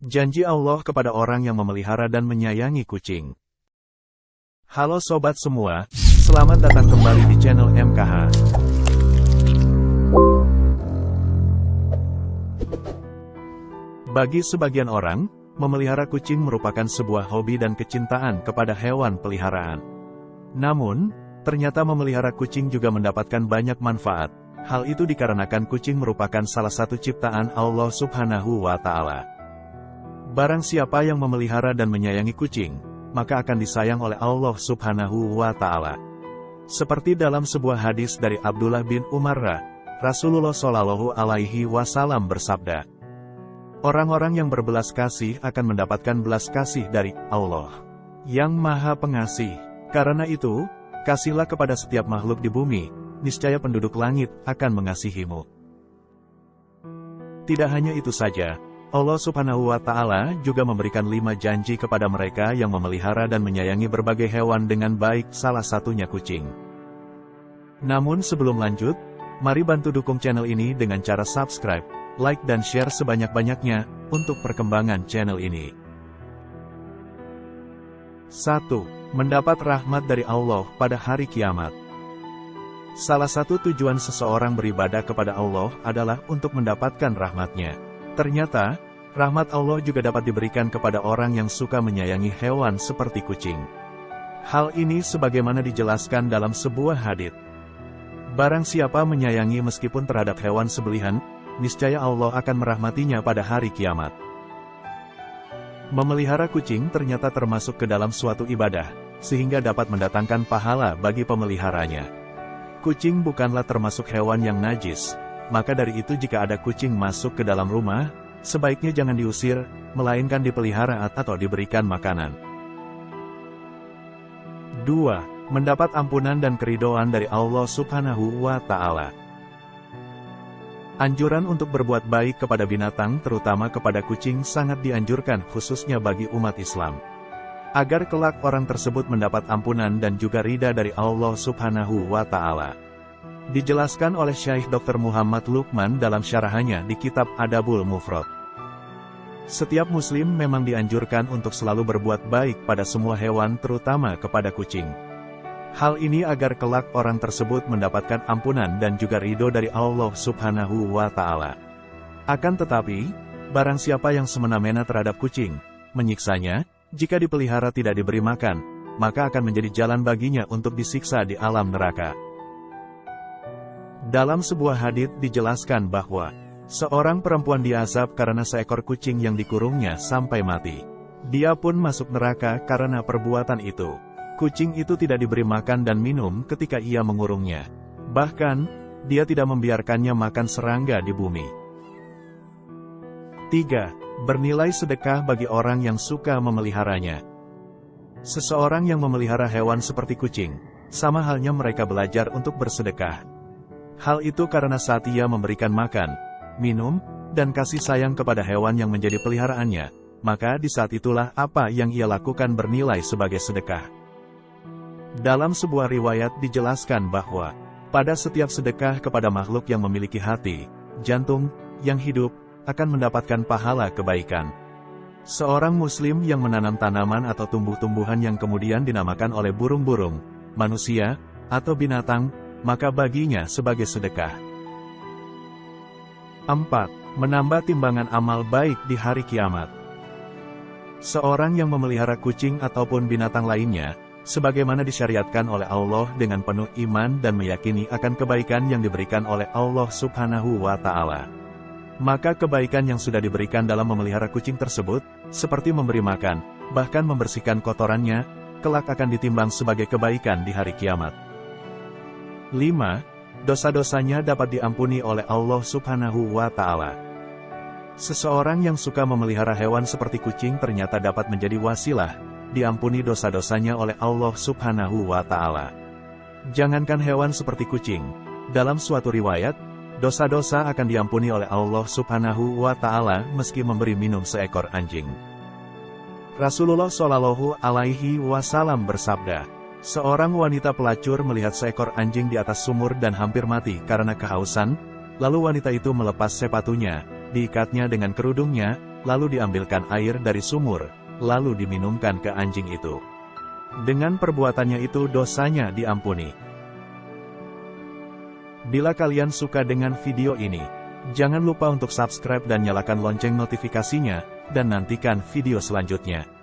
Janji Allah kepada orang yang memelihara dan menyayangi kucing. Halo sobat semua, selamat datang kembali di channel MKH. Bagi sebagian orang, memelihara kucing merupakan sebuah hobi dan kecintaan kepada hewan peliharaan. Namun, ternyata memelihara kucing juga mendapatkan banyak manfaat. Hal itu dikarenakan kucing merupakan salah satu ciptaan Allah Subhanahu wa Ta'ala. Barang siapa yang memelihara dan menyayangi kucing, maka akan disayang oleh Allah Subhanahu wa Ta'ala. Seperti dalam sebuah hadis dari Abdullah bin Umar, Rasulullah Shallallahu Alaihi Wasallam bersabda, "Orang-orang yang berbelas kasih akan mendapatkan belas kasih dari Allah, yang Maha Pengasih. Karena itu, kasihlah kepada setiap makhluk di bumi, niscaya penduduk langit akan mengasihimu." Tidak hanya itu saja, Allah Subhanahu wa Ta'ala juga memberikan 5 janji kepada mereka yang memelihara dan menyayangi berbagai hewan dengan baik, salah satunya kucing. Namun sebelum lanjut, mari bantu dukung channel ini dengan cara subscribe, like dan share sebanyak-banyaknya untuk perkembangan channel ini. 1. Mendapat rahmat dari Allah pada hari kiamat. Salah satu tujuan seseorang beribadah kepada Allah adalah untuk mendapatkan rahmat-Nya. Ternyata, rahmat Allah juga dapat diberikan kepada orang yang suka menyayangi hewan seperti kucing. Hal ini sebagaimana dijelaskan dalam sebuah hadits. Barang siapa menyayangi meskipun terhadap hewan sembelihan, niscaya Allah akan merahmatinya pada hari kiamat. Memelihara kucing ternyata termasuk ke dalam suatu ibadah, sehingga dapat mendatangkan pahala bagi pemeliharanya. Kucing bukanlah termasuk hewan yang najis. Maka dari itu jika ada kucing masuk ke dalam rumah, sebaiknya jangan diusir, melainkan dipelihara atau diberikan makanan. 2. Mendapat ampunan dan keridhaan dari Allah Subhanahu wa Ta'ala. Anjuran untuk berbuat baik kepada binatang, terutama kepada kucing, sangat dianjurkan khususnya bagi umat Islam. Agar kelak orang tersebut mendapat ampunan dan juga ridha dari Allah Subhanahu wa Ta'ala. Dijelaskan oleh Syekh Dr. Muhammad Lukman dalam syarahannya di kitab Adabul Mufrad. Setiap muslim memang dianjurkan untuk selalu berbuat baik pada semua hewan, terutama kepada kucing. Hal ini agar kelak orang tersebut mendapatkan ampunan dan juga ridho dari Allah Subhanahu wa Ta'ala. Akan tetapi, barang siapa yang semena-mena terhadap kucing, menyiksanya, jika dipelihara tidak diberi makan, maka akan menjadi jalan baginya untuk disiksa di alam neraka. Dalam sebuah hadits dijelaskan bahwa seorang perempuan diazab karena seekor kucing yang dikurungnya sampai mati. Dia pun masuk neraka karena perbuatan itu. Kucing itu tidak diberi makan dan minum ketika ia mengurungnya. Bahkan, dia tidak membiarkannya makan serangga di bumi. 3. Bernilai sedekah bagi orang yang suka memeliharanya. Seseorang yang memelihara hewan seperti kucing, sama halnya mereka belajar untuk bersedekah. Hal itu karena saat ia memberikan makan, minum, dan kasih sayang kepada hewan yang menjadi peliharaannya, maka di saat itulah apa yang ia lakukan bernilai sebagai sedekah. Dalam sebuah riwayat dijelaskan bahwa, pada setiap sedekah kepada makhluk yang memiliki hati, jantung, yang hidup, akan mendapatkan pahala kebaikan. Seorang muslim yang menanam tanaman atau tumbuh-tumbuhan yang kemudian dinamakan oleh burung-burung, manusia, atau binatang, maka baginya sebagai sedekah. 4. Menambah timbangan amal baik di hari kiamat. Seorang yang memelihara kucing ataupun binatang lainnya, sebagaimana disyariatkan oleh Allah dengan penuh iman dan meyakini akan kebaikan yang diberikan oleh Allah Subhanahu wa Ta'ala. Maka kebaikan yang sudah diberikan dalam memelihara kucing tersebut, seperti memberi makan, bahkan membersihkan kotorannya, kelak akan ditimbang sebagai kebaikan di hari kiamat. 5. Dosa-dosanya dapat diampuni oleh Allah Subhanahu wa Ta'ala. Seseorang yang suka memelihara hewan seperti kucing ternyata dapat menjadi wasilah, diampuni dosa-dosanya oleh Allah Subhanahu wa Ta'ala. Jangankan hewan seperti kucing, dalam suatu riwayat, dosa-dosa akan diampuni oleh Allah Subhanahu wa Ta'ala meski memberi minum seekor anjing. Rasulullah Shallallahu Alaihi Wasallam bersabda, seorang wanita pelacur melihat seekor anjing di atas sumur dan hampir mati karena kehausan, lalu wanita itu melepas sepatunya, diikatnya dengan kerudungnya, lalu diambilkan air dari sumur, lalu diminumkan ke anjing itu. Dengan perbuatannya itu dosanya diampuni. Bila kalian suka dengan video ini, jangan lupa untuk subscribe dan nyalakan lonceng notifikasinya, dan nantikan video selanjutnya.